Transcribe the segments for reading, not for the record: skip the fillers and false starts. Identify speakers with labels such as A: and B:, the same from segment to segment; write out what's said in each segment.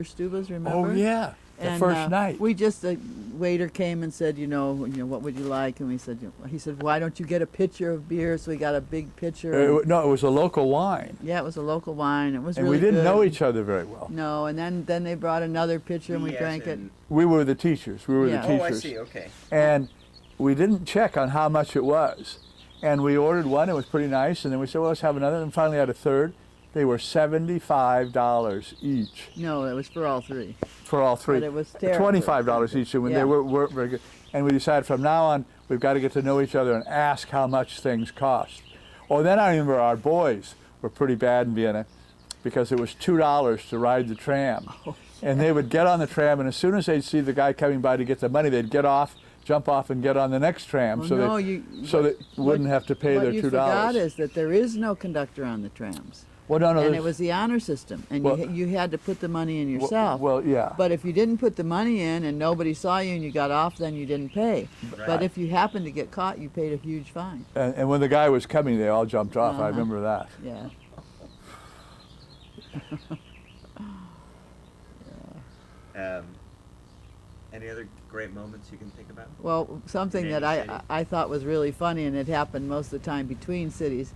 A: Stubas, remember?
B: Oh yeah, the
A: And
B: first night.
A: we just, the waiter came and said, what would you like? And we said, he said, why don't you get a pitcher of beer? So we got a big pitcher.
B: No, it was a local wine.
A: Yeah, it was a local wine. It was
B: and
A: really
B: we didn't
A: good.
B: know each other very well.
A: No, and then they brought another pitcher and we drank it.
B: We were the teachers. We were the teachers.
C: Oh, I see. Okay.
B: And we didn't check on how much it was. And we ordered one. It was pretty nice. And then we said, well, let's have another. And finally had a third. They were $75 each.
A: No, it was for all three.
B: For all three.
A: But it was terrible.
B: $25 each. And they weren't very good. And we decided from now on, we've got to get to know each other and ask how much things cost. Oh, then I remember our boys were pretty bad in Vienna because it was $2 to ride the tram.
A: Oh,
B: and they would get on the tram, and as soon as they'd see the guy coming by to get the money, they'd get off, jump off, and get on the next tram so they wouldn't have to pay their $2.
A: What you forgot is that there is no conductor on the trams.
B: Well, no,
A: and it was the honor system, and you had to put the money in yourself.
B: Well, yeah.
A: But if you didn't put the money in and nobody saw you and you got off, then you didn't pay.
C: Right.
A: But if you happened to get caught, you paid a huge fine.
B: And when the guy was coming, they all jumped off. I remember that.
A: Yeah.
C: Any other great moments you can think about?
A: Well, something that I thought was really funny, and it happened most of the time between cities.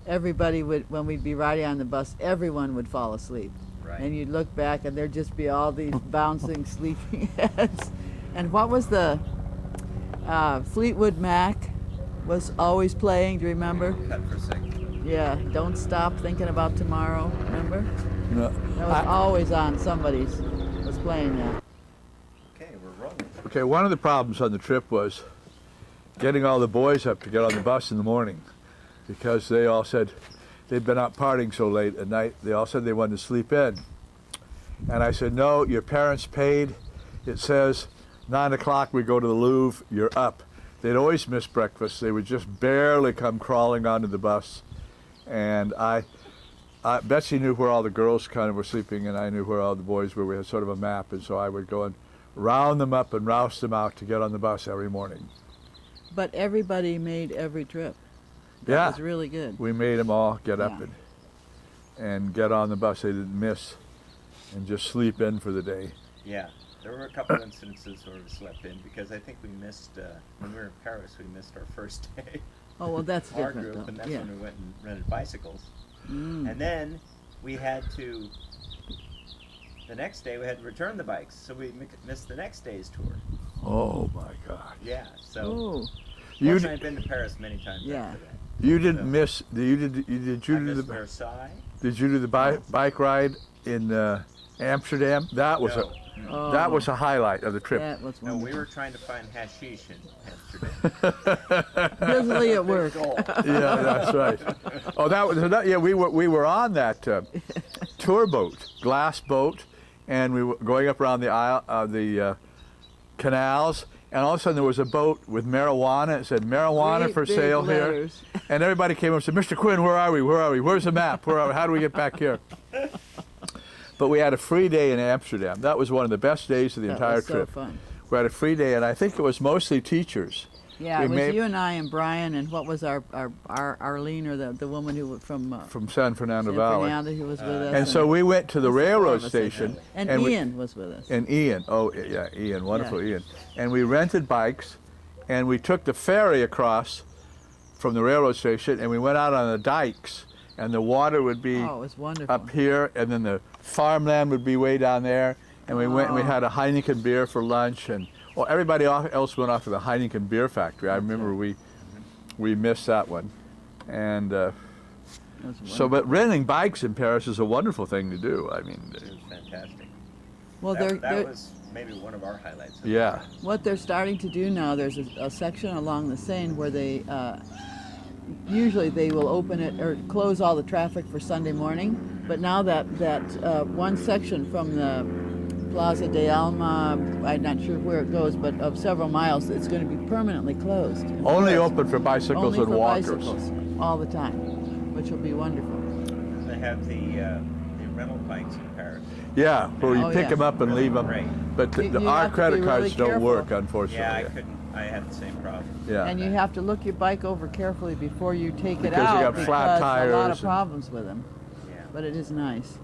A: Everybody would, when we'd be riding on the bus, everyone would fall asleep.
C: Right.
A: And you'd look back and there'd just be all these bouncing, sleeping heads. And what was the Fleetwood Mac was always playing, do you remember?
C: Cut for a second.
A: Yeah, Don't Stop Thinking About Tomorrow, remember?
B: No.
A: That was always on, somebody's was playing that.
C: Okay, we're rolling.
B: Okay, one of the problems on the trip was getting all the boys up to get on the bus in the morning, because they all said they'd been out partying so late at night. They all said they wanted to sleep in. And I said, no, your parents paid. It says 9 o'clock we go to the Louvre, you're up. They'd always miss breakfast. They would just barely come crawling onto the bus. And Betsy knew where all the girls kind of were sleeping, and I knew where all the boys were. We had sort of a map, and so I would go and round them up and roust them out to get on the bus every morning.
A: But everybody made every trip.
B: That
A: was really good.
B: We made them all get up and get on the bus. They didn't miss and just sleep in for the day.
C: Yeah, there were a couple instances where we slept in because I think we missed, when we were in Paris, we missed our first day.
A: Oh, well, that's
C: Our
A: different,
C: group,
A: though.
C: and that's when we went and rented bicycles. And then we had to, the next day we had to return the bikes, so we missed the next day's tour.
B: Oh my God.
C: Yeah, so
A: Oh.
C: fortunately I've been to Paris many times after that.
B: You didn't miss. Did you
C: I
B: do
C: missed
B: the
C: Versailles.
B: Did you do the bike ride in Amsterdam? That was that was a highlight of the trip.
A: That was
C: No,
A: wonderful.
C: we were trying to find hashish in Amsterdam.
A: Busily at work.
B: Yeah, that's right. Oh, that was yeah. We were on that tour boat, glass boat, and we were going up around the aisle, the canals. And all of a sudden there was a boat with marijuana. It said marijuana
A: Great
B: for
A: big
B: sale
A: letters.
B: here. And everybody came up and said, Mr. Quinn, where are we? Where are we? Where's the map? Where are we? How do we get back here? But we had a free day in Amsterdam. That was one of the best days of the entire
A: was
B: trip.
A: So fun.
B: We had a free day, and I think it was mostly teachers.
A: Yeah,
B: We
A: it was
B: made-
A: you and I and Brian and what was our Arlene, or the woman who from
B: San Fernando
A: San
B: Valley.
A: Fernando who was with us.
B: And so we went to the
A: Just the four
B: railroad
A: of us,
B: station.
A: and
B: we-
A: Ian was with us.
B: And Ian, oh yeah, Ian, wonderful Ian. And we rented bikes, and we took the ferry across from the railroad station, and we went out on the dikes, and the water would be
A: Oh, it was wonderful.
B: up here, and then the farmland would be way down there. And we went and we had a Heineken beer for lunch, and everybody else went off to the Heineken beer factory. I remember we missed that one. And but renting bikes in Paris is a wonderful thing to do. I mean,
C: It was fantastic.
A: Well,
C: that was maybe one of our highlights.
B: yeah.
A: what they're starting to do now, there's a section along the Seine where they usually they will open it or close all the traffic for Sunday morning. But now that one section from the Plaza de Alma, I'm not sure where it goes, but of several miles, it's going to be permanently closed.
B: Only open for bicycles
A: Only
B: and
A: for
B: walkers.
A: bicycles all the time, which will be wonderful.
C: They have the rental bikes in Paris.
B: Yeah, where you
A: Oh,
B: pick
A: yeah.
B: them up and leave them.
C: Great.
B: But
A: You
B: our
A: have to
B: credit
A: be
B: cards
A: really
B: don't
A: careful.
B: work, unfortunately.
C: Yeah, I couldn't. I had the same problem.
B: Yeah.
A: And you have to look your bike over carefully before you take it
B: Because you
A: out
B: got flat
A: because a lot
B: tires
A: of
B: and-
A: problems with them.
C: Yeah.
A: But it is nice.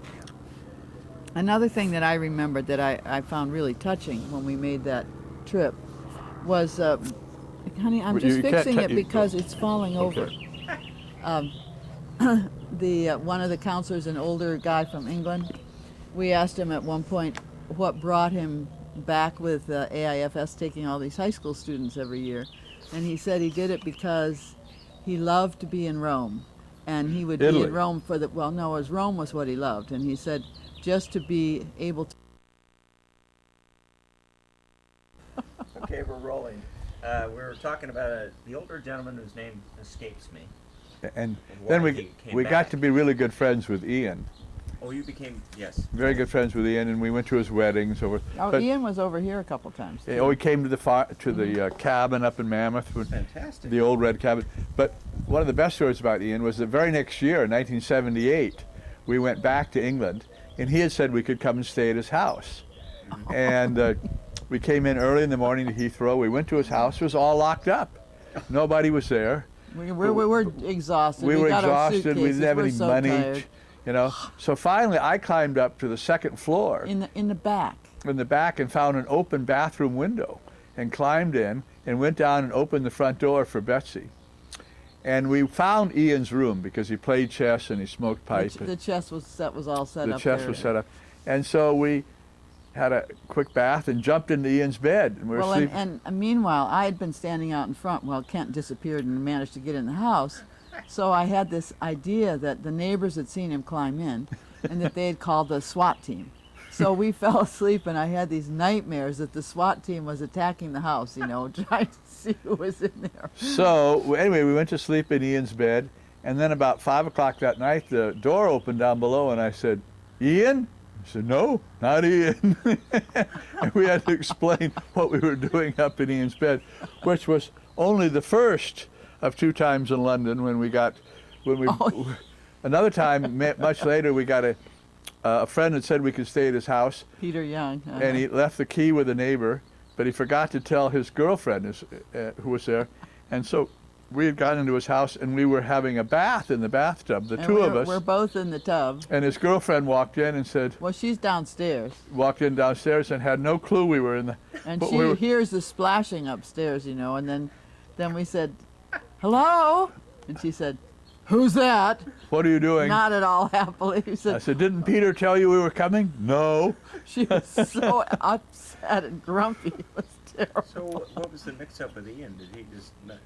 A: Another thing that I remembered that I found really touching when we made that trip was, honey, I'm
B: Well,
A: just
B: you can't
A: fixing
B: ta-
A: it
B: you-
A: because it's falling over.
B: Okay.
A: One of the counselors, an older guy from England, we asked him at one point what brought him back with AIFS taking all these high school students every year, and he said he did it because he loved to be in Rome, and he would be
B: Italy.
A: in Rome for the, well, no, it was Rome was what he loved, and he said just to be able to.
C: Okay, we're rolling. We were talking about the older gentleman whose name escapes me.
B: And
C: why
B: then
C: he came
B: we
C: back.
B: got to be really good friends with Ian.
C: Oh, you became, yes.
B: Very good friends with Ian, and we went to his weddings.
A: Oh, Ian was over here a couple times.
B: Oh, he came to the cabin up in Mammoth,
C: Fantastic.
B: the old red cabin. But one of the best stories about Ian was the very next year, in 1978, we went back to England, and he had said we could come and stay at his house. And we came in early in the morning to Heathrow. We went to his house. It was all locked up. Nobody was there.
A: We were exhausted.
B: We were
A: got our
B: exhausted. We didn't have
A: suitcases.
B: any
A: We're so
B: money.
A: tired.
B: You know. So finally, I climbed up to the second floor
A: In the back.
B: in the back and found an open bathroom window and climbed in and went down and opened the front door for Betsy. And we found Ian's room because he played chess and he smoked pipe.
A: The chest was all set
B: The
A: up.
B: chest
A: there.
B: was set up. And so we had a quick bath and jumped into Ian's bed. And we were
A: Well,
B: sleeping.
A: and meanwhile, I had been standing out in front while Kent disappeared and managed to get in the house. So I had this idea that the neighbors had seen him climb in and that they had called the SWAT team. So we fell asleep, and I had these nightmares that the SWAT team was attacking the house, you know, trying to see who was in there.
B: So anyway, we went to sleep in Ian's bed. And then about 5 o'clock that night, the door opened down below, and I said, "Ian?" He said, "No, not Ian." And we had to explain what we were doing up in Ian's bed, which was only the first of 2 times in London when we
A: Oh.
B: another time much later we got a friend had said we could stay at his house,
A: Peter Young.
B: and he left the key with a neighbor, but he forgot to tell his girlfriend who was there, and so we had gotten into his house and we were having a bath in the bathtub, the
A: And
B: two of us.
A: We're both in the tub.
B: And his girlfriend walked in and said,
A: Well, she's downstairs,
B: walked in downstairs and had no clue we were in the.
A: and
B: but
A: she
B: we were-
A: hears the splashing upstairs, you know, and then we said, "Hello," and she said, "Who's that?"
B: What are you doing?
A: Not at all happily. He
B: I
A: said,
B: said, "Didn't Peter tell you we were coming?" No.
A: she was so upset and grumpy. It was terrible.
C: So what was the mix-up with Ian? Did he just not,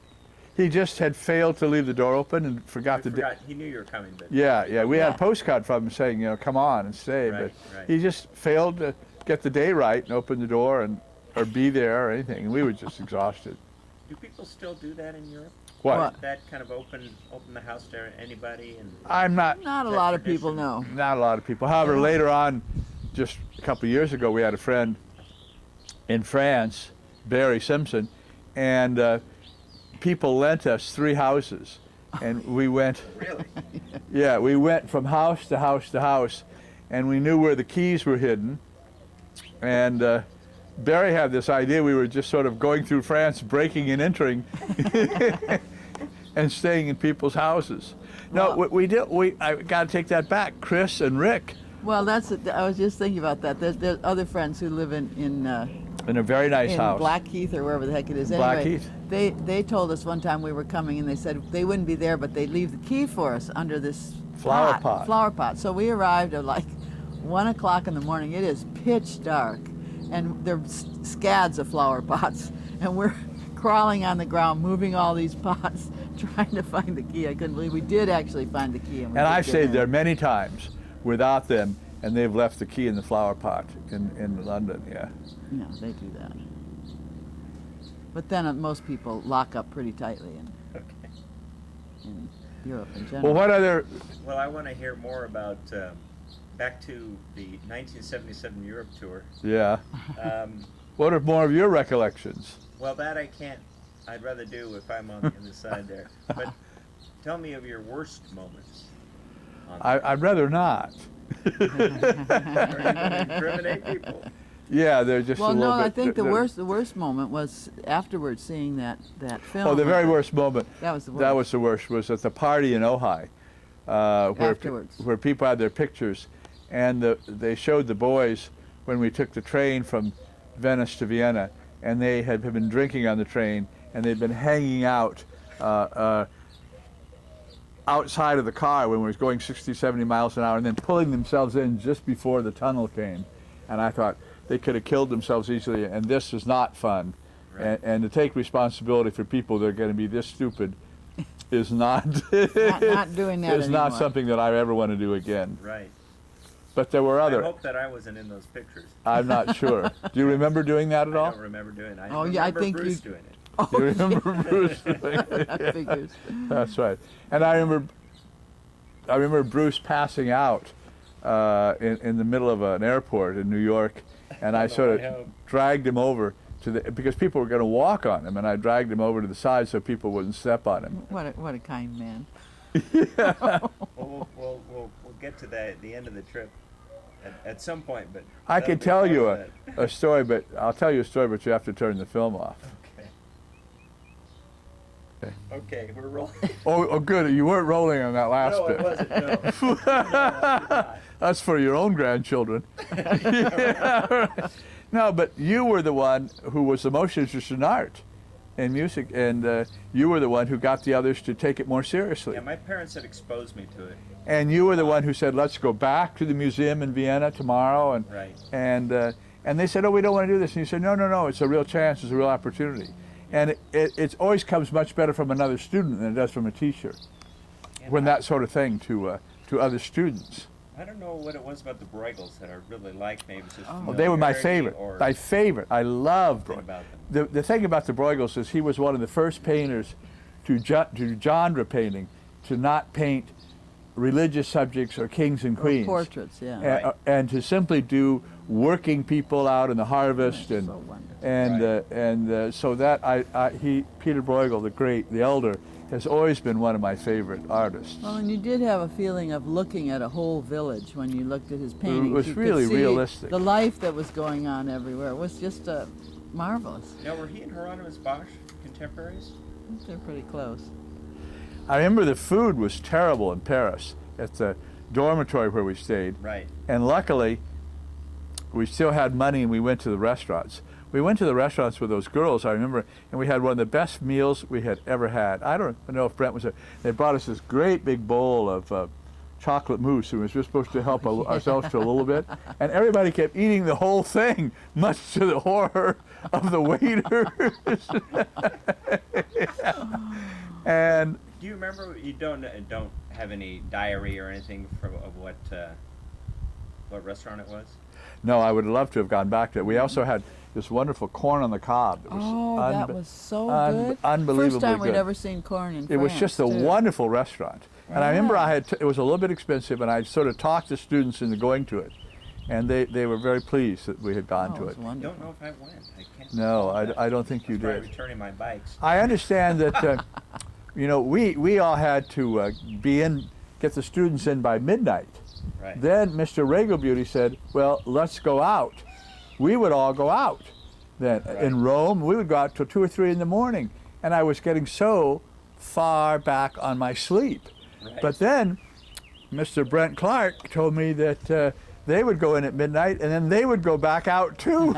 B: He just had failed to leave the door open and forgot
C: he
B: the.
C: forgot? He knew you were coming, but
B: Yeah. We had
A: Yeah.
B: a postcard from him saying, come on and stay,
C: Right,
B: but
C: right.
B: he just failed to get the day right and open the door or be there or anything. And we were just exhausted.
C: do people still do that in Europe?
B: What?
C: That kind of open the house to anybody and
B: I'm not.
A: Not a
C: That
A: lot of people
C: tradition.
A: know.
B: Not a lot of people. However,
A: Yeah.
B: later on, just a couple of years ago, we had a friend in France, Barry Simpson, and people lent us 3 houses, and we went.
C: really?
B: Yeah, we went from house to house to house, and we knew where the keys were hidden. And Barry had this idea we were just sort of going through France, breaking and entering, and staying in people's houses. No,
A: Well-
B: we did. I got to take that back. Chris and Rick,
A: Well, that's it. I was just thinking about that. There's other friends who live in
B: in a very nice house.
A: Blackheath or wherever the heck it is.
B: Blackheath.
A: Anyway, they told us one time we were coming, and they said they wouldn't be there, but they'd leave the key for us under this
B: Flower pot.
A: Flower pot. So we arrived at like 1 o'clock in the morning. It is pitch dark, and there's scads of flower pots, and we're crawling on the ground, moving all these pots, trying to find the key. I couldn't believe we did actually find the key.
B: And I've stayed there many times without them, and they've left the key in the flower pot in London. Yeah.
A: Yeah, they do that. But then most people lock up pretty tightly
C: Okay.
A: in Europe in general.
B: Well, what other?
C: Well, I want to hear more about back to the 1977 Europe tour.
B: Yeah.
C: Um,
B: What are more of your recollections?
C: well, that I can't. I'd rather do if I'm on the other side there. But tell me of your worst moments.
B: I'd rather not.
C: Are you going to incriminate people?
B: Yeah, they're just
A: Well,
B: a little
A: no,
B: bit.
A: I think the
B: they're-
A: worst moment was afterwards seeing that film.
B: Oh, the very worst moment.
A: That was the worst.
B: That was the worst. Was at the party in Ojai, where
A: Afterwards.
B: where people had their pictures, and they showed the boys when we took the train from Venice to Vienna, and they had been drinking on the train, and they'd been hanging out outside of the car when we was going 60, 70 miles an hour, and then pulling themselves in just before the tunnel came. And I thought they could have killed themselves easily, and this is not fun.
C: Right.
B: And to take responsibility for people that are going to be this stupid is not
A: not doing that
B: is not
A: anymore.
B: something that I ever want to do again.
C: Right.
B: But there were
C: I
B: other.
C: hope that I wasn't in those pictures.
B: I'm not sure. Do you remember doing that at
C: I
B: all?
C: don't remember doing it.
A: Oh, yeah, I
C: remember
A: think
C: Bruce
A: you-
C: doing it.
B: Do you remember Bruce doing it?
A: That figures.
B: That's right. And I remember Bruce passing out in the middle of an airport in New York, and I sort of dragged him over because people were going to walk on him, and I dragged him over to the side so people wouldn't step on him.
A: What a kind man.
C: Well, we'll get to that at the end of the trip at some point, but
B: I
C: that'll
B: could
C: be
B: tell
C: part
B: you
C: of
B: a story, but I'll tell you a story, but you have to turn the film off.
C: that. Okay, we're rolling.
B: Oh, good. You weren't rolling on that last
C: No,
B: bit.
C: it wasn't. No. No, I did not.
B: That's for your own grandchildren. No, but you were the one who was the most interested in art and music, and you were the one who got the others to take it more seriously.
C: Yeah, my parents had exposed me to it.
B: And you were the one who said, "Let's go back to the museum in Vienna tomorrow." And
C: Right.
B: and they said, "Oh, we don't want to do this." And you said, "No, it's a real chance, it's a real opportunity." And it always comes much better from another student than it does from a teacher.
C: And
B: When that sort of thing to other students.
C: I don't know what it was about the Bruegels that I really liked. Maybe it's just
A: Oh,
B: Oh, they were my
C: familiarity
B: favorite.
C: or
B: My favorite. I love
C: something
B: Bruegel.
C: about them.
B: The thing about the Bruegels is he was one of the first painters to genre painting, to not paint religious subjects or kings and
A: Or
B: queens.
A: portraits, yeah.
C: Right.
B: And to simply do working people out in the harvest,
A: That's
B: and
A: so wonderful.
B: so that Peter Bruegel, the elder, has always been one of my favorite artists.
A: Well, and you did have a feeling of looking at a whole village when you looked at his paintings.
B: was
A: You could
B: really
A: see
B: realistic.
A: The life that was going on everywhere. It was just marvelous.
C: Now, were he and Hieronymus Bosch contemporaries?
A: They're pretty close.
B: I remember the food was terrible in Paris at the dormitory where we stayed.
C: Right.
B: And luckily, we still had money and we went to the restaurants. We went to the restaurants with those girls, I remember, and we had one of the best meals we had ever had. I don't know if Brent was there. They brought us this great big bowl of chocolate mousse, and we were just supposed to help ourselves to a little bit. And everybody kept eating the whole thing, much to the horror of the waiters. And
C: Do you remember? You don't have any diary or anything of what restaurant it was?
B: no, I would love to have gone back to it. We also had this wonderful corn on the cob. It was
A: Oh, that was so good.
B: unbelievably
A: First time we'd
B: good.
A: ever seen corn in
B: It was just a
A: France, too.
B: wonderful restaurant. And I remember
A: Wow.
B: it was a little bit expensive, and I sort of talked the students into going to it. And they were very pleased that we had gone
A: Oh,
B: to
A: it
B: it.
A: was
C: I
A: wonderful.
C: don't know if I went. I can't.
B: No,
C: recall that.
B: I don't think you
C: That's why I'm
B: did.
C: returning my bikes.
B: I understand that, we all had to get the students in by midnight.
C: Right.
B: Then Mr. Regal Beauty said, well, let's go out. We would all go out. Then
C: Right.
B: in Rome, we would go out till 2 or 3 in the morning. And I was getting so far back on my sleep.
C: Right.
B: But then Mr. Brent Clark told me that they would go in at midnight and then they would go back out too.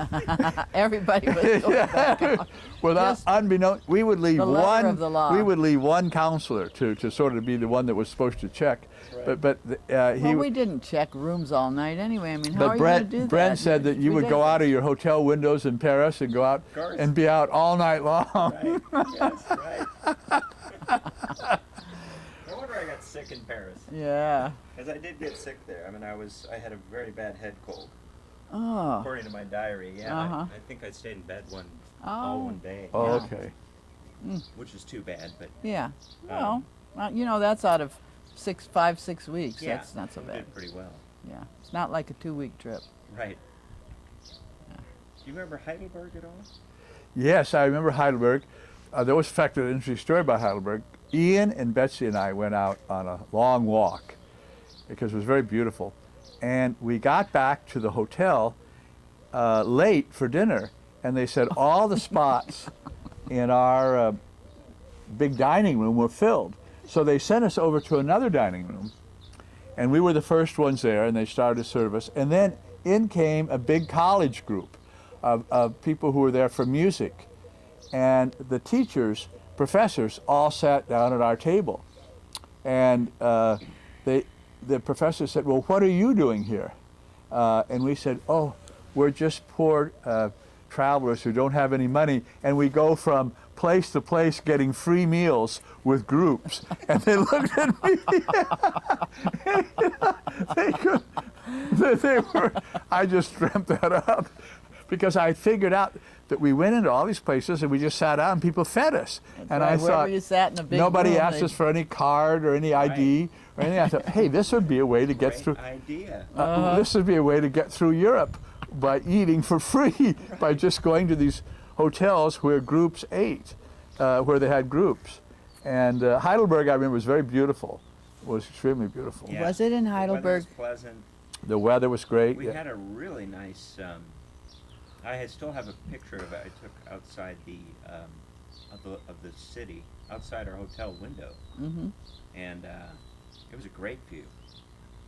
A: Everybody was going back out.
B: Without
A: Just
B: unbeknownst, we would leave
A: the letter
B: one.
A: of the law.
B: We would leave one counselor to sort of be the one that was supposed to check.
C: Right.
B: But he.
A: Well, we didn't check rooms all night anyway. I mean, how
B: But
A: are you going to do that?
B: Brent said that you would go out of your hotel windows in Paris and go out
C: Of course.
B: and be out all night long.
C: Right. Yes. Right. No wonder I got sick in Paris.
A: Yeah.
C: Because I did get sick there. I mean, I had a very bad head cold,
A: Oh.
C: according to my diary. Yeah.
A: Uh-huh.
C: I think I stayed in bed all
A: Oh.
C: one day.
B: Oh,
A: Yeah.
B: okay.
C: Which is too bad, but
A: Yeah. Well, that's out of 6 weeks.
C: yeah,
A: That's not so
C: we
A: bad.
C: did pretty well.
A: Yeah. It's not like a 2-week trip.
C: Right. Do you remember Heidelberg at all?
B: Yes, I remember Heidelberg. There was, in fact, an interesting story about Heidelberg. Ian and Betsy and I went out on a long walk because it was very beautiful. And we got back to the hotel late for dinner, and they said all the spots in our big dining room were filled. So they sent us over to another dining room, And we were the first ones there, and they started service. And then in came a big college group of people who were there for music. And the teachers, professors, all sat down at our table. And the professor said, well, what are you doing here? And we said, oh, we're just poor travelers who don't have any money, and we go from place to place getting free meals with groups. And they looked at me. They were, I just dreamt that up because I figured out that we went into all these places and we just sat down and people fed us.
A: That's
B: and
A: right.
B: I
A: Wherever
B: thought,
A: you sat in a big
B: nobody
A: room,
B: asked us for any card or any ID or anything. I thought, hey, this would be a way to get
C: Great
B: through.
C: idea.
B: This would be a way to get through Europe by eating for free, by just going to these hotels where groups ate, where they had groups. And Heidelberg, I remember, was very beautiful. It was extremely beautiful.
C: Yeah.
A: Was it in
C: The weather
A: Heidelberg?
C: was pleasant.
B: The weather was great.
C: We
B: yeah.
C: had a really nice. Still have a picture of it. I took outside of the city, outside our hotel window,
A: Mm-hmm.
C: and it was a great view.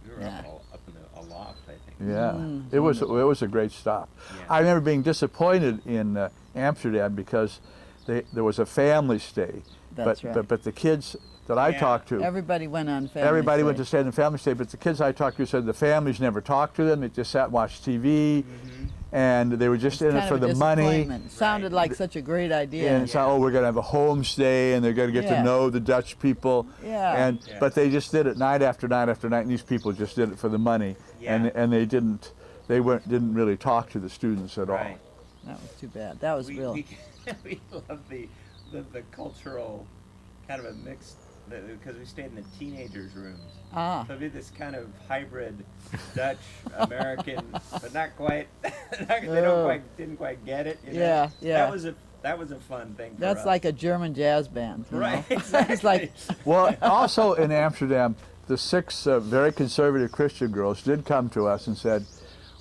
C: We were
A: Yeah.
C: up in the aloft, I think.
B: Yeah,
A: Mm,
B: it was a great stop.
C: Yeah.
B: I remember being disappointed in Amsterdam because there was a family stay,
A: That's right.
B: but the kids that I
C: Yeah.
B: talked to,
A: Everybody went on family
B: everybody went
A: stay.
B: to stay in the family stay, but the kids I talked to said the families never talked to them. They just sat and watched TV, and they were just in it
A: Kind
B: for
A: of a
B: the money.
A: disappointment. It sounded
C: Right.
A: like such a great idea.
B: And it's like, oh, we're going to have a homestay, and they're going to get
A: Yeah.
B: to know the Dutch people.
A: Yeah.
B: And
C: Yeah.
B: but they just did it night after night after night, and these people just did it for the money,
C: Yeah.
B: and they didn't really talk to the students at all.
C: Right.
A: That was too bad. That was real.
C: We love the cultural kind of a mixed, because we stayed in the teenagers' rooms.
A: Ah.
C: So we did this kind of hybrid Dutch American, but not quite. They
A: Oh.
C: didn't quite get it. You know?
A: Yeah, yeah.
C: That was a fun thing. For
A: That's
C: us.
A: like a German jazz band. You
C: Right,
A: know?
C: exactly.
A: It's like,
B: Well, also in Amsterdam, the 6 very conservative Christian girls did come to us and said,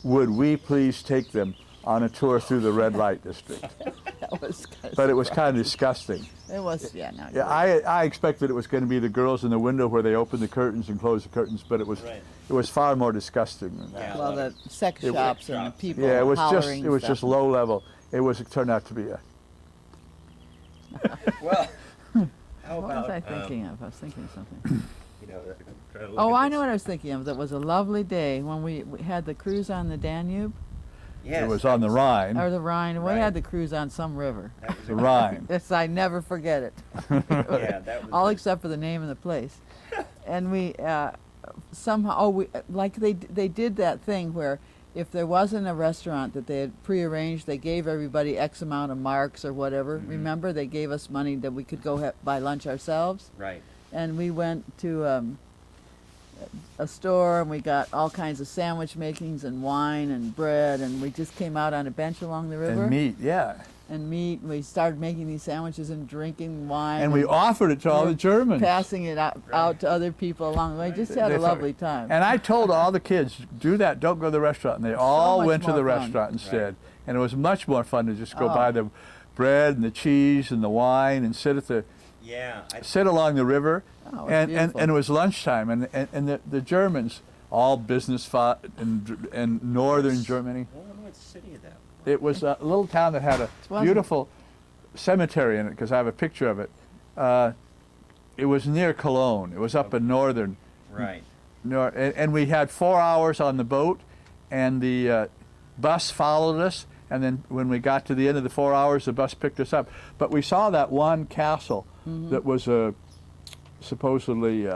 B: would we please take them on a tour through the red light district?
A: that was kind of
B: But it was kind of disgusting.
A: It was, yeah, no.
B: Yeah, I expected it was going to be the girls in the window where they open the curtains and close the curtains, but it was
C: Right.
B: it was far more disgusting than that.
C: Yeah.
A: Well, the sex
B: It was-
A: shops and the people
B: Yeah, it was
A: hollering
B: just
A: stuff.
B: low level. It turned out to be a
C: Well, how
A: What
C: about
A: was I thinking of? I was thinking of something.
C: You know, try to look
A: Oh,
C: at
A: I
C: this.
A: know what I was thinking of. That was a lovely day when we had the cruise on the Danube
C: Yes,
B: it was
C: that
B: on the Rhine.
A: or the Rhine. We
C: Right.
A: had the cruise on some river.
C: That was
B: The
C: a-
B: Rhine.
A: Yes, I never forget it.
C: Yeah, that was
A: All
C: a-
A: except for the name of the place. And we somehow they did that thing where if there wasn't a restaurant that they had prearranged, they gave everybody X amount of marks or whatever.
C: Mhm.
A: Remember, they gave us money that we could go buy lunch ourselves.
C: Right.
A: And we went to a store and we got all kinds of sandwich makings and wine and bread, and we just came out on a bench along the river
B: And meat, yeah.
A: and meat. And we started making these sandwiches and drinking wine.
B: And we offered it to all
A: we
B: the
A: were
B: Germans.
A: passing it out to other people along the way. Just had
B: They
A: a
B: thought-
A: lovely time.
B: And I told all the kids, do that, don't go to the restaurant. And they all
A: much
B: went to
A: more
B: the
A: fun.
B: restaurant instead.
C: Right.
B: And it was much more fun to just go
A: Oh.
B: buy the bread and the cheese and the wine and
C: Yeah.
B: sit along the river.
A: Oh, it was
B: and
A: beautiful.
B: it was lunchtime. And the Germans, all business in northern Germany.
C: I don't know what city that was.
B: It was a little town that had a
A: wasn't-
B: beautiful cemetery in it because I have a picture of it. It was near Cologne. It was up in northern.
C: Right.
B: And we had 4 hours on the boat, and the bus followed us. And then when we got to the end of the 4 hours, the bus picked us up. But we saw that one castle that was supposedly,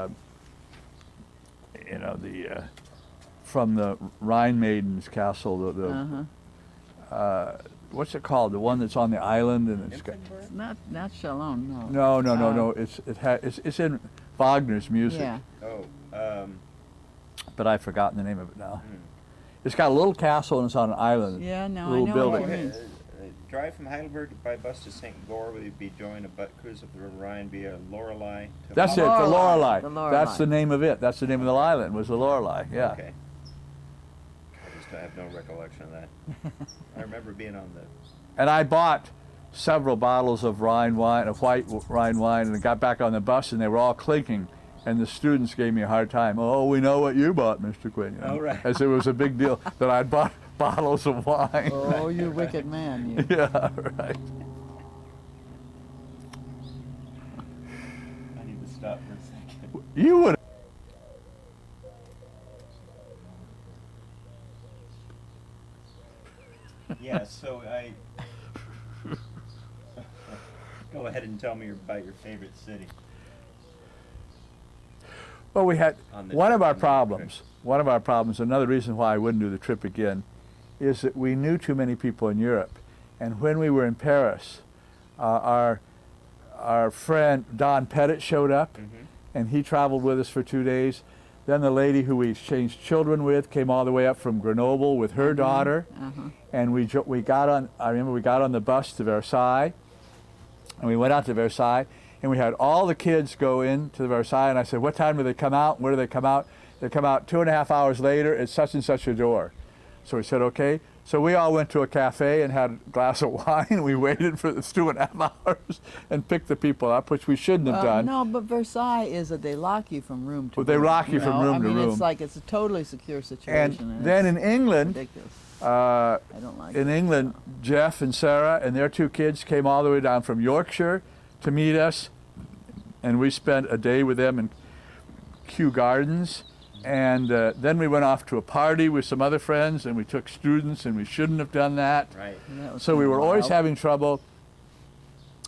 B: from the Rhine Maiden's castle. What's it called? The one that's on the island, and it's got.
C: Nymphenburg?
A: Not Chalon, no.
B: No. It's in Wagner's music.
A: Yeah.
C: Oh.
B: But I've forgotten the name of it now.
C: Hmm.
B: It's got a little castle and it's on an island.
A: Yeah, no, I
B: Little
A: know
B: building.
A: what you
C: Okay,
A: mean.
C: drive from Heidelberg by bus to St. Goar, will you be joined a butt cruise up the River Rhine via Lorelei to
B: That's it, the
A: Lorelei.
B: Lorelei.
A: The Lorelei.
B: That's the name of it. That's the name of the island, was the Lorelei, yeah.
C: Okay. I just have no recollection of that. I remember being on the.
B: And I bought several bottles of Rhine wine, of white Rhine wine, and I got back on the bus and they were all clinking. And the students gave me a hard time. Oh, we know what you bought, Mr. Quinn. You know,
C: Oh, right.
B: As it was a big deal that I'd bought bottles of wine.
A: Oh, you wicked man, you.
B: Yeah, right.
C: I need to stop for a second.
B: You would.
C: Yeah, so go ahead and tell me about your favorite city.
B: Well, we had
C: On the
B: one
C: trip,
B: of our
C: on the
B: problems. One of our problems. Another reason why I wouldn't do the trip again, is that we knew too many people in Europe, and when we were in Paris, our friend Don Pettit showed up, and he traveled with us for 2 days. Then the lady who we exchanged children with came all the way up from Grenoble with her daughter, and we got on. I remember we got on the bus to Versailles, and we went out to Versailles, and we had all the kids go into Versailles, and I said, "What time do they come out? Where do they come out?" They come out 2.5 hours later at such and such a door. So we said, okay. So we all went to a cafe and had a glass of wine. We waited for the 2.5 hours and picked the people up, which we shouldn't have done.
A: No, but Versailles is that they lock you from room to room.
B: Well, they lock you from room to room.
A: It's like it's a totally secure situation.
B: And then in England,
A: ridiculous.
B: I
A: don't like
B: in
A: it.
B: England, Jeff and Sarah and their 2 kids came all the way down from Yorkshire to meet us, and we spent a day with them in Kew Gardens. And then we went off to a party with some other friends, and we took students, and we shouldn't have done that.
C: Right.
B: So we were always having trouble.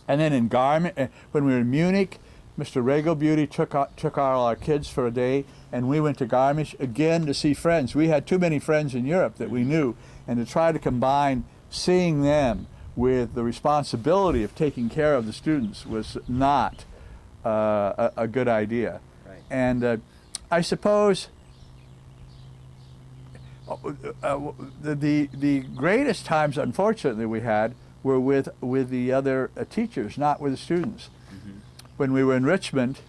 B: And then in Garmin, when we were in Munich, Mr. Regal Beauty took all our kids for a day, and we went to Garmisch again to see friends. We had too many friends in Europe that we knew, and to try to combine seeing them with the responsibility of taking care of the students was not a good idea.
C: Right.
B: And I suppose the greatest times, unfortunately, we had were with the other teachers, not with the students. When we were in Richmond,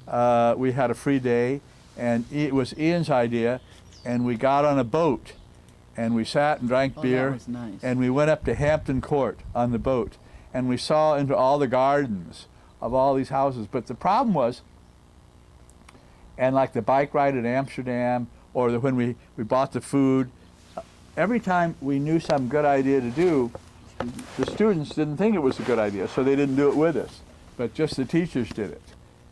B: we had a free day, and it was Ian's idea, and we got on a boat, and we sat and drank beer,
A: that was nice.
B: and we went up to Hampton Court on the boat, and we saw into all the gardens of all these houses. But the problem was, and like the bike ride in Amsterdam, or when we bought the food, every time we knew some good idea to do, the students didn't think it was a good idea, so they didn't do it with us. But just the teachers did it.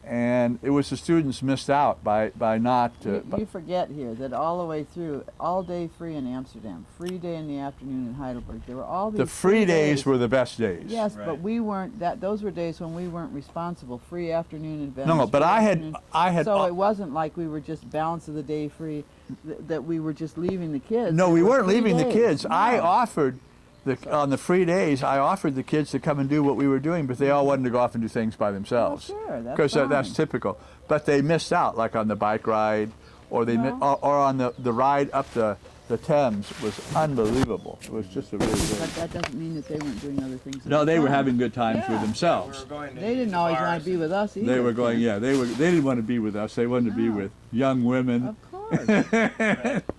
B: And it was the students missed out by not...
A: you forget here that all the way through, all day free in Amsterdam, free day in the afternoon in Heidelberg. There were all these
B: the free days were the best days.
A: Yes,
C: Right.
A: but we weren't. Those were days when we weren't responsible. Free afternoon in Venice.
B: No, but
A: free
B: I
A: afternoon.
B: had...
A: So it wasn't like we were just balance of the day free, that we were just leaving the kids.
B: No,
A: There
B: we
A: were
B: weren't
A: 3
B: leaving the
A: days.
B: kids.
A: No.
B: I offered, on the free days, I offered the kids to come and do what we were doing, but they all wanted to go off and do things by themselves.
A: Well, sure, that's
B: Because that's
A: fine.
B: typical. But they missed out, like on the bike ride, or they or on the ride up the Thames was unbelievable. It was just a really
A: But
B: good.
A: that doesn't mean that they weren't doing other things. at
B: No,
A: the
B: they were
A: time.
B: having good times with
A: Yeah.
B: themselves.
A: They didn't always want to be with us either.
B: They were going, yeah, they didn't want to be with us. They wanted to be
A: No.
B: with young women.
A: Of course.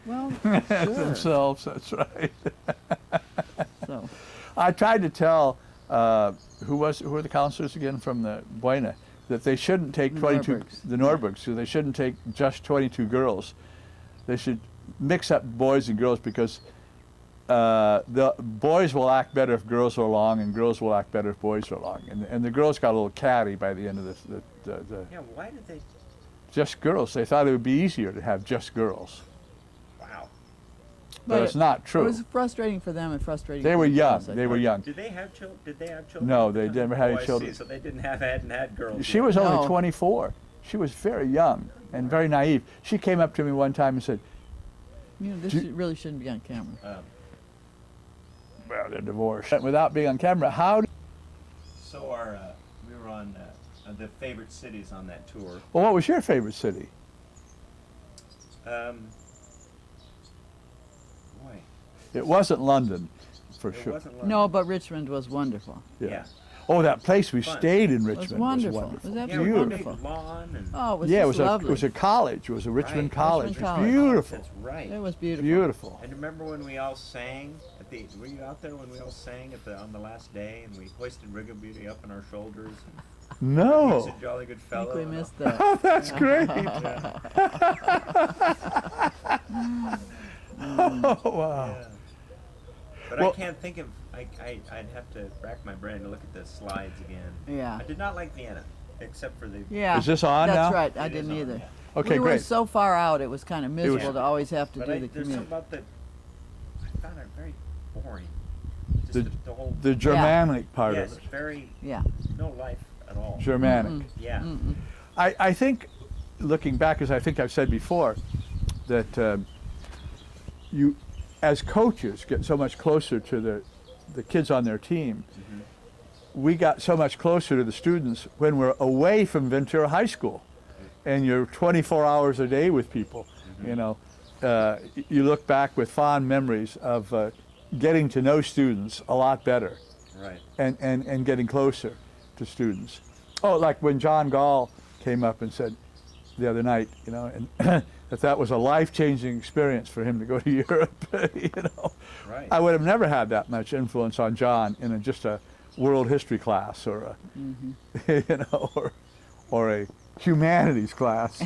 A: Well, sure.
B: Themselves, that's right.
A: So,
B: I tried to tell who were the counselors again from the Buena that they shouldn't take
A: The
B: 22
A: Norbergs.
B: the Norbergs, so they shouldn't take just 22 girls. They should mix up boys and girls, because the boys will act better if girls are along, and girls will act better if boys are along. And the girls got a little catty by the end of the
C: Yeah, why did they?
B: just girls. They thought it would be easier to have just girls,
C: Wow.
B: but it's not
A: it
B: true.
A: was frustrating for them and frustrating.
B: They
A: for
B: were
A: the
B: young.
A: girls, I
B: They were
A: think.
B: young.
C: Did they have children? Did they have children?
B: No,
C: at the
B: they
C: time?
B: never had
C: Oh, I see.
B: children.
C: So they hadn't had girls.
B: She
C: yet.
B: was only
A: No.
B: 24. She was very young and very naive. She came up to me one time and said,
A: You know, this
B: Do you-
A: really shouldn't be on camera.
B: well, they're divorced. Without being on camera,
C: So we were on the favorite cities on that tour.
B: well, what was your favorite city?
C: Boy,
B: It wasn't London, for
C: it
B: sure.
C: wasn't London.
A: No, but Richmond was wonderful.
C: Yeah.
B: Oh, that place we
C: Fun.
B: stayed in
A: It
B: Richmond
A: was wonderful.
B: was wonderful.
A: It was
C: Yeah,
A: absolutely
C: with a
A: wonderful.
C: big lawn and.
A: Oh, it was
B: Yeah,
A: just lovely.
B: it was a college. It was a Richmond
C: Right.
B: College.
A: Richmond
B: It was
A: College.
B: beautiful.
C: That's right.
A: It was beautiful.
B: Beautiful.
C: And remember when we all sang at were you out there when we all sang on the last day, and we hoisted Riggle Beauty up on our shoulders?
B: No.
C: He's a jolly good
A: I
C: fellow.
A: think we
C: and all.
A: missed that.
B: Oh, that's great. Oh, wow.
C: Yeah. But
B: Well-
C: I can't think of. I'd have to rack my brain to look at the slides again.
A: Yeah.
C: I did not like Vienna, except for the.
A: Yeah.
B: Is this on
A: That's
B: now?
A: right. I
C: It is
A: didn't
C: on,
A: either.
C: yeah.
B: Okay,
A: we were
B: great.
A: so far out, it was kind of miserable
C: was-
A: to always have to
C: But
A: do the
C: there's
A: commute.
C: something about the. I found it very boring. Just
B: The-
C: the whole.
B: The Germanic part
C: yes,
B: of it.
C: very
A: Yeah.
C: no life at all.
B: Germanic.
A: Mm-mm.
C: Yeah.
A: Mm-mm.
B: I think, looking back, as I think I've said before, that you, as coaches, get so much closer to the kids on their team.
C: Mhm.
B: We got so much closer to the students when we're away from Ventura High School, and you're 24 hours a day with people.
C: Mhm.
B: You know, you look back with fond memories of getting to know students a lot better,
C: Right.
B: and getting closer to students. Oh, like when John Gall came up and said the other night, you know, and that was a life-changing experience for him to go to Europe. You know,
C: Right.
B: I would have never had that much influence on John in just a world history class or a, you know, or a humanities class.
C: Do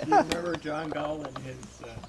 C: you remember John Gall and his?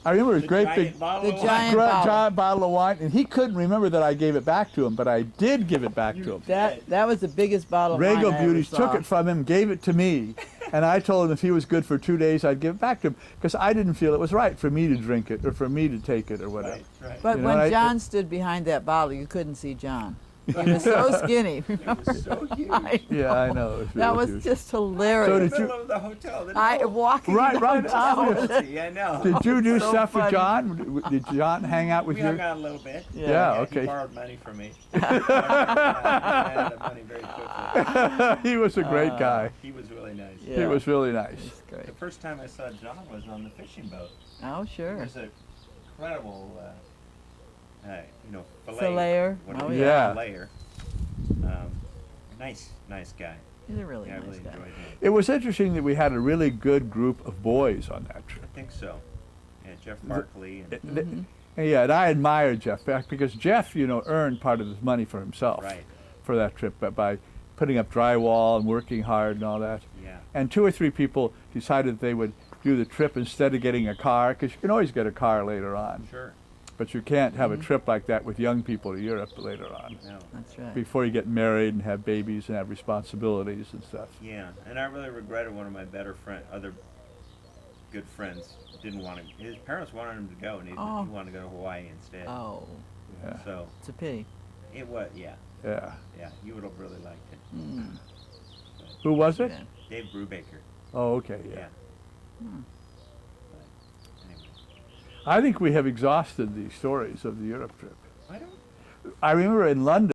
B: I remember his
C: the
B: great
C: giant
B: big
C: bottle
A: The
C: of wine?
A: giant bottle.
B: giant bottle of wine, and he couldn't remember that I gave it back to him, but I did give it back to him.
A: That was the biggest bottle of wine
B: Rago
A: I ever
B: Beauties
A: saw.
B: took it from him, gave it to me, and I told him if he was good for 2 days, I'd give it back to him because I didn't feel it was right for me to drink it or for me to take it or whatever.
C: Right. Right.
A: But
B: You know,
A: when
B: I-
A: John stood behind that bottle, you couldn't see John. He was so skinny.
C: It was so huge.
A: I
B: Yeah,
A: know.
B: I know. It was
A: That
B: really
A: was
B: huge.
A: just
B: So
A: hilarious.
B: did you-
C: Middle of the hotel. The
A: I
C: middle.
A: walking
B: Right,
A: down
B: right,
A: the
B: obvious.
A: tower.
C: I know.
B: Did you do
A: So
B: stuff with
A: funny.
B: John? Did John hang out with
C: We
B: you?
C: hung out a little bit.
B: Yeah,
C: He
B: okay.
C: borrowed money from me. I ran out of money very quickly.
B: He was a great guy.
C: He was really nice.
A: Yeah.
B: He was really nice.
A: That's great.
C: The first time I saw John was on the fishing boat.
A: Oh, sure.
C: There's an incredible, fillet.
A: Filleter.
C: What
A: Oh,
C: do you
B: yeah.
C: call it? Filleter. Nice guy.
A: He's a really
C: Yeah, I
A: nice
C: really
A: guy.
C: enjoyed him.
B: It was interesting that we had a really good group of boys on that trip.
C: I think so. Yeah, Jeff Barkley and
B: Yeah, and I admired Jeff back because Jeff, you know, earned part of his money for himself
C: right.
B: for that trip by putting up drywall and working hard and all that.
C: Yeah.
B: And 2 or 3 people decided they would do the trip instead of getting a car because you can always get a car later on.
C: Sure.
B: But you can't have a trip like that with young people to Europe later on
C: No.
A: That's right.
B: before you get married and have babies and have responsibilities and stuff.
C: Yeah, and I really regretted one of my other good friends didn't want to. His parents wanted him to go, and he wanted to go to Hawaii instead.
A: Oh,
B: Yeah.
C: So
A: it's a pity.
C: it was, yeah,
B: Yeah.
C: you would have really liked it.
A: Mm.
B: Who was it?
A: Yeah.
C: Dave Brubaker.
B: Oh, okay, yeah.
C: Yeah.
A: Hmm.
C: But anyway,
B: I think we have exhausted the stories of the Europe trip.
C: I don't.
B: I remember in London.